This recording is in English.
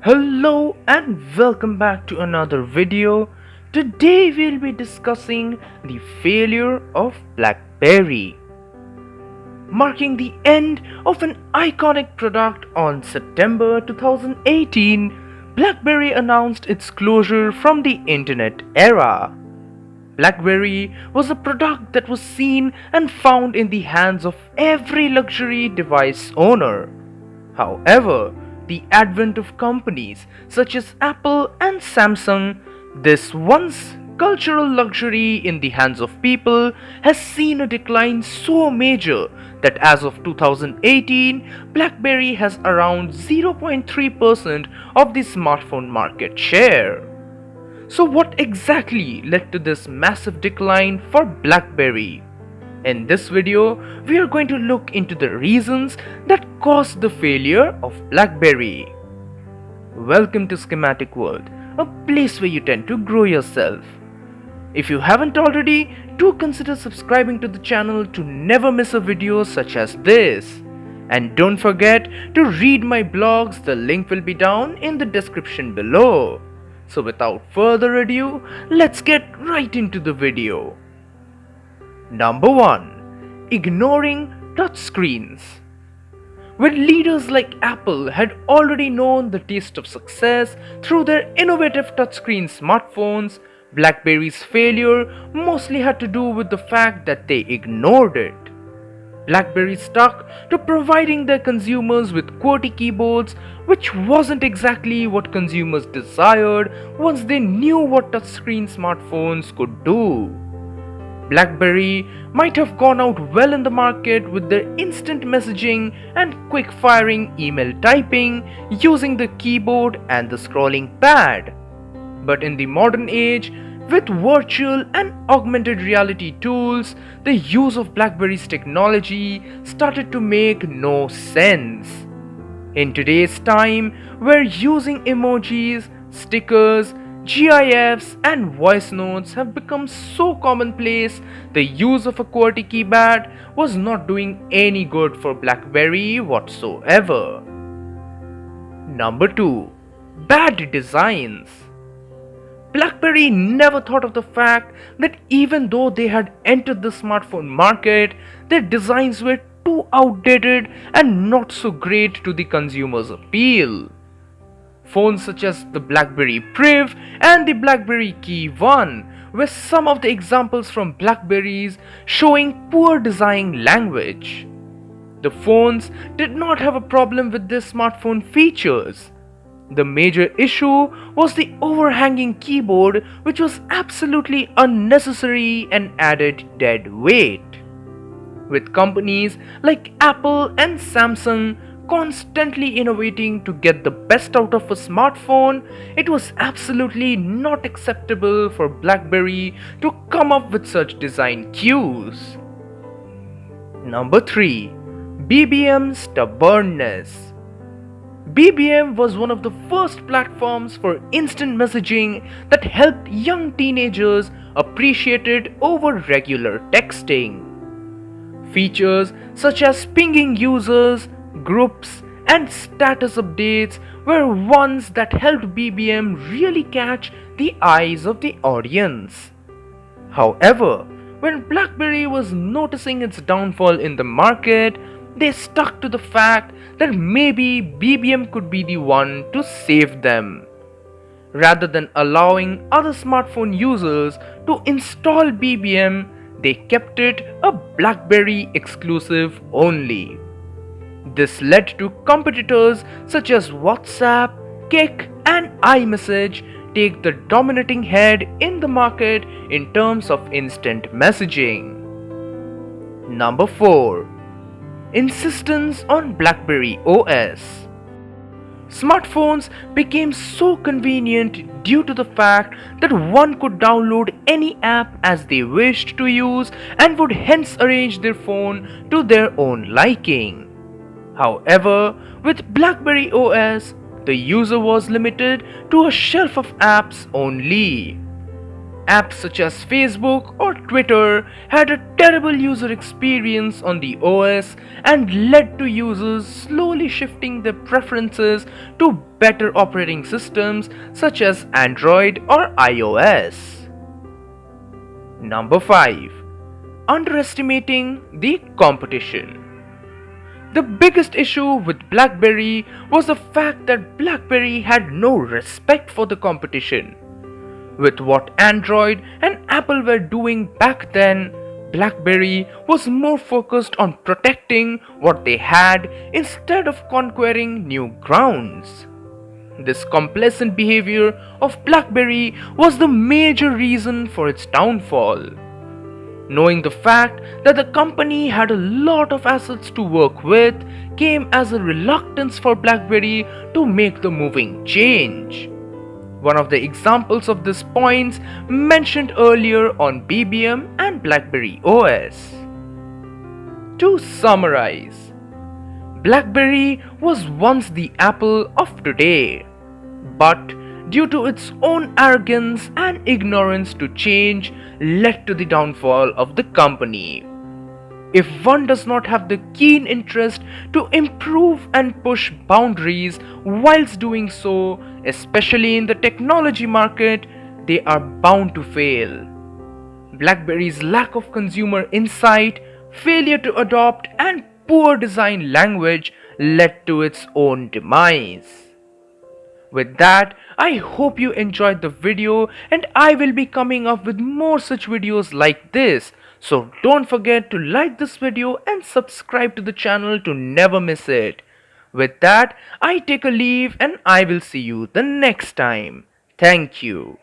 Hello and welcome back to another video. Today we'll be discussing the failure of BlackBerry, marking the end of an iconic product. On September 2018, BlackBerry announced its closure from the internet era. BlackBerry was a product that was seen and found in the hands of every luxury device owner. However, the advent of companies such as Apple and Samsung, this once cultural luxury in the hands of people, has seen a decline so major that as of 2018, BlackBerry has around 0.3% of the smartphone market share. So what exactly led to this massive decline for BlackBerry? In this video, we are going to look into the reasons that caused the failure of BlackBerry. Welcome to Schematic World, a place where you tend to grow yourself. If you haven't already, do consider subscribing to the channel to never miss a video such as this. And don't forget to read my blogs, the link will be down in the description below. So without further ado, let's get right into the video. Number 1. Ignoring touchscreens. When leaders like Apple had already known the taste of success through their innovative touchscreen smartphones, BlackBerry's failure mostly had to do with the fact that they ignored it. BlackBerry stuck to providing their consumers with QWERTY keyboards, which wasn't exactly what consumers desired once they knew what touchscreen smartphones could do. BlackBerry might have gone out well in the market with their instant messaging and quick-firing email typing using the keyboard and the scrolling pad. But in the modern age, with virtual and augmented reality tools, the use of BlackBerry's technology started to make no sense. In today's time, where using emojis, stickers, GIFs and voice notes have become so commonplace, the use of a QWERTY keypad was not doing any good for BlackBerry whatsoever. Number 2. Bad designs. BlackBerry never thought of the fact that even though they had entered the smartphone market, their designs were too outdated and not so great to the consumer's appeal. Phones such as the BlackBerry Priv and the BlackBerry Key 1 were some of the examples from BlackBerries showing poor design language. The phones did not have a problem with their smartphone features. The major issue was the overhanging keyboard, which was absolutely unnecessary and added dead weight. With companies like Apple and Samsung constantly innovating to get the best out of a smartphone, it was absolutely not acceptable for BlackBerry to come up with such design cues. Number 3. BBM stubbornness. BBM was one of the first platforms for instant messaging that helped young teenagers appreciate it over regular texting. Features such as pinging users, groups, and status updates were ones that helped BBM really catch the eyes of the audience. However, when BlackBerry was noticing its downfall in the market, they stuck to the fact that maybe BBM could be the one to save them. Rather than allowing other smartphone users to install BBM, they kept it a BlackBerry exclusive only. This led to competitors such as WhatsApp, Kik, and iMessage take the dominating head in the market in terms of instant messaging. Number 4. Insistence on BlackBerry OS. Smartphones became so convenient due to the fact that one could download any app as they wished to use and would hence arrange their phone to their own liking. However, with BlackBerry OS, the user was limited to a shelf of apps only. Apps such as Facebook or Twitter had a terrible user experience on the OS and led to users slowly shifting their preferences to better operating systems such as Android or iOS. Number 5. Underestimating the competition. The biggest issue with BlackBerry was the fact that BlackBerry had no respect for the competition. With what Android and Apple were doing back then, BlackBerry was more focused on protecting what they had instead of conquering new grounds. This complacent behavior of BlackBerry was the major reason for its downfall. Knowing the fact that the company had a lot of assets to work with came as a reluctance for BlackBerry to make the moving change. One of the examples of this points mentioned earlier on BBM and Blackberry OS. To summarize, BlackBerry was once the Apple of today, but due to its own arrogance and ignorance to change led to the downfall of the company. If one does not have the keen interest to improve and push boundaries whilst doing so, especially in the technology market, they are bound to fail. BlackBerry's lack of consumer insight, failure to adopt, and poor design language led to its own demise. With that, I hope you enjoyed the video and I will be coming up with more such videos like this. So don't forget to like this video and subscribe to the channel to never miss it. With that, I take a leave and I will see you the next time. Thank you.